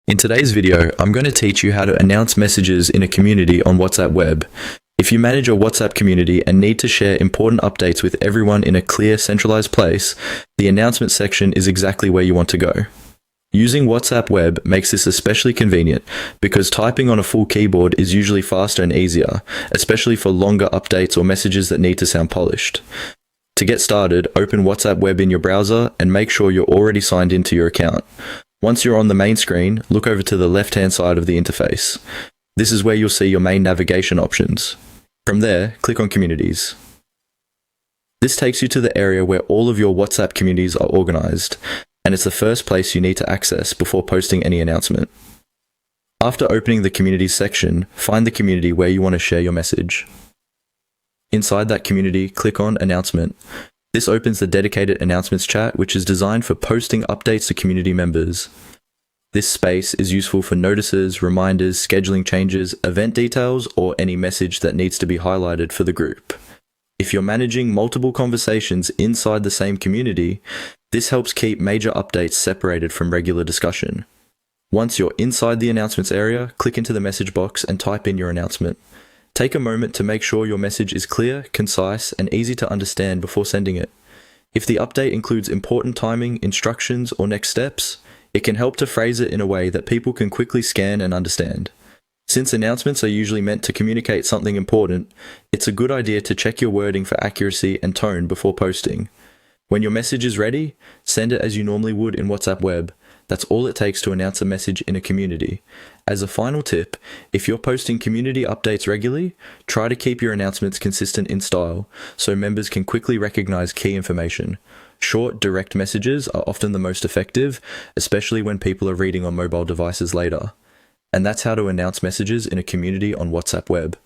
In today's video, I'm going to teach you how to announce messages in a community on WhatsApp Web. If you manage a WhatsApp community and need to share important updates with everyone in a clear, centralized place, the announcement section is exactly where you want to go. Using WhatsApp Web makes this especially convenient because typing on a full keyboard is usually faster and easier, especially for longer updates or messages that need to sound polished. To get started, open WhatsApp Web in your browser and make sure you're already signed into your account. Once you're on the main screen, look over to the left-hand side of the interface. This is where you'll see your main navigation options. From there, click on Communities. This takes you to the area where all of your WhatsApp communities are organized, and it's the first place you need to access before posting any announcement. After opening the Communities section, find the community where you want to share your message. Inside that community, click on Announcement. This opens the dedicated announcements chat, which is designed for posting updates to community members. This space is useful for notices, reminders, scheduling changes, event details, or any message that needs to be highlighted for the group. If you're managing multiple conversations inside the same community, this helps keep major updates separated from regular discussion. Once you're inside the announcements area, click into the message box and type in your announcement. Take a moment to make sure your message is clear, concise, and easy to understand before sending it. If the update includes important timing, instructions, or next steps, it can help to phrase it in a way that people can quickly scan and understand. Since announcements are usually meant to communicate something important, it's a good idea to check your wording for accuracy and tone before posting. When your message is ready, send it as you normally would in WhatsApp Web. That's all it takes to announce a message in a community. As a final tip, if you're posting community updates regularly, try to keep your announcements consistent in style, so members can quickly recognize key information. Short, direct messages are often the most effective, especially when people are reading on mobile devices later. And that's how to announce messages in a community on WhatsApp Web.